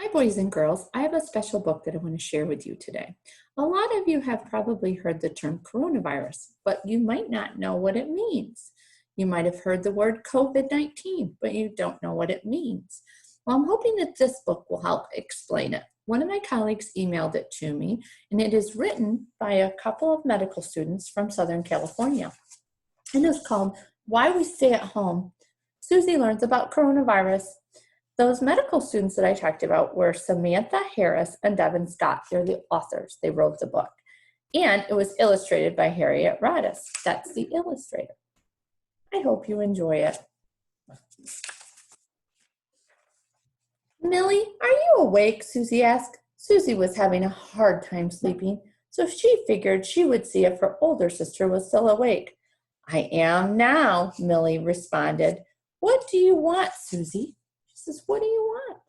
Hi, boys and girls. I have a special book that I want to share with you today. A lot of you have probably heard the term coronavirus, but you might not know what it means. You might have heard the word COVID-19, but you don't know what it means. Well, I'm hoping that this book will help explain it. One of my colleagues emailed it to me, and it is written by a couple of medical students from Southern California. And it's called Why We Stay at Home. Suzie learns about coronavirus. Those medical students that I talked about were Samantha Harris and Devon Scott. They're the authors. They wrote the book. And it was illustrated by Harriet Rodis. That's the illustrator. I hope you enjoy it. Millie, are you awake? Suzie asked. Suzie was having a hard time sleeping, so she figured she would see if her older sister was still awake. I am now, Millie responded. What do you want, Suzie? She says, what do you want?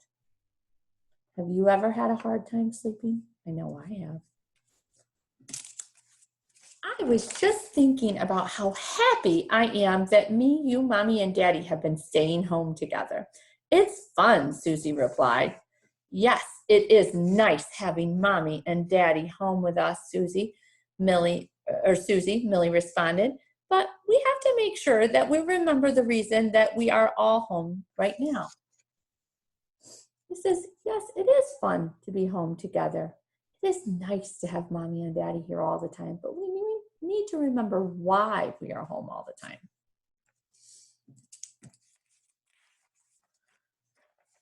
Have you ever had a hard time sleeping? I know I have. I was just thinking about how happy I am that me, you, Mommy, and Daddy have been staying home together. It's fun, Suzie replied. Yes, it is nice having Mommy and Daddy home with us, Suzie, Millie responded. But we have to make sure that we remember the reason that we are all home right now. He says, yes, it is fun to be home together. It is nice to have Mommy and Daddy here all the time, but we need to remember why we are home all the time.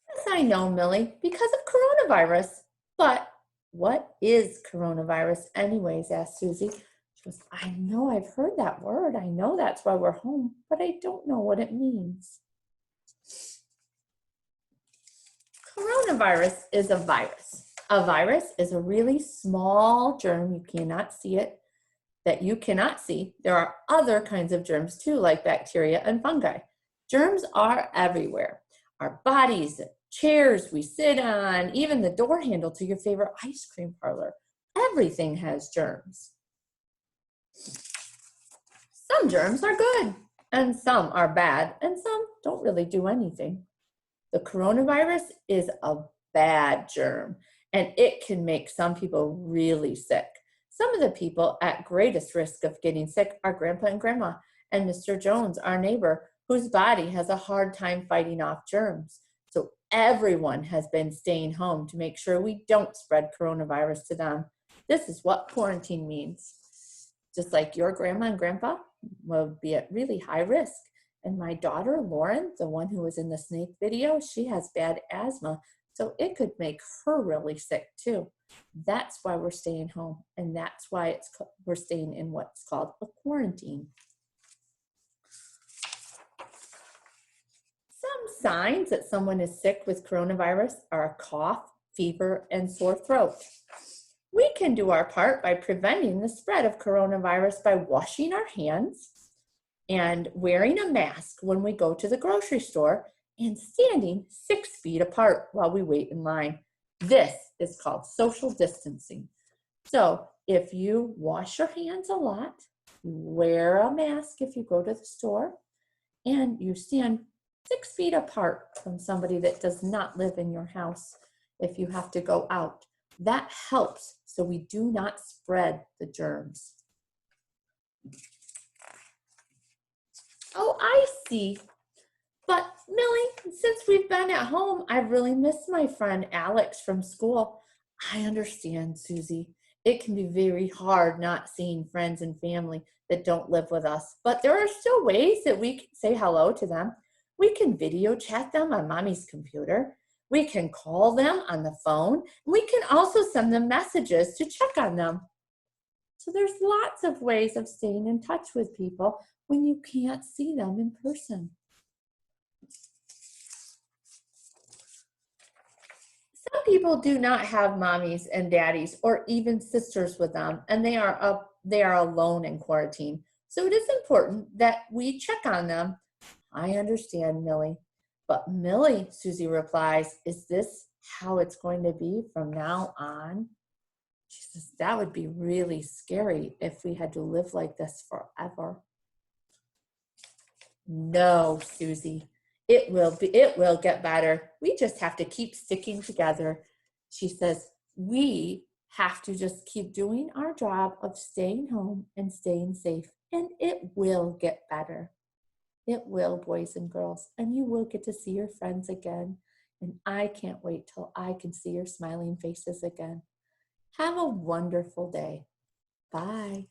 Yes, I know, Millie, because of coronavirus. But what is coronavirus anyways, asked Suzie. She goes, I know I've heard that word. I know that's why we're home, but I don't know what it means. Coronavirus is a virus. A virus is a really small germ. You cannot see it, that you cannot see. There are other kinds of germs too, like bacteria and fungi. Germs are everywhere. Our bodies, chairs we sit on, even the door handle to your favorite ice cream parlor. Everything has germs. Some germs are good, and some are bad, and some don't really do anything. The coronavirus is a bad germ, and it can make some people really sick. Some of the people at greatest risk of getting sick are Grandpa and Grandma, and Mr. Jones, our neighbor, whose body has a hard time fighting off germs. So everyone has been staying home to make sure we don't spread coronavirus to them. This is what quarantine means. Just like your Grandma and Grandpa will be at really high risk. And my daughter, Lauren, the one who was in the snake video, she has bad asthma, so it could make her really sick too. That's why we're staying home, and that's why we're staying in what's called a quarantine. Some signs that someone is sick with coronavirus are a cough, fever, and sore throat. We can do our part by preventing the spread of coronavirus by washing our hands and wearing a mask when we go to the grocery store and standing 6 feet apart while we wait in line. This is called social distancing. So if you wash your hands a lot, you wear a mask if you go to the store, and you stand 6 feet apart from somebody that does not live in your house if you have to go out. That helps so we do not spread the germs. Oh, I see. But Millie, since we've been at home, I've really missed my friend Alex from school. I understand, Suzie. It can be very hard not seeing friends and family that don't live with us, but there are still ways that we can say hello to them. We can video chat them on Mommy's computer. We can call them on the phone. We can also send them messages to check on them. So there's lots of ways of staying in touch with people when you can't see them in person. Some people do not have mommies and daddies or even sisters with them, and they are alone in quarantine. So it is important that we check on them. I understand, Millie. But Millie, Suzie replies, is this how it's going to be from now on? She says, that would be really scary if we had to live like this forever. No, Suzie, It will get better. We just have to keep sticking together. She says, we have to just keep doing our job of staying home and staying safe, and it will get better. It will, boys and girls, and you will get to see your friends again. And I can't wait till I can see your smiling faces again. Have a wonderful day. Bye.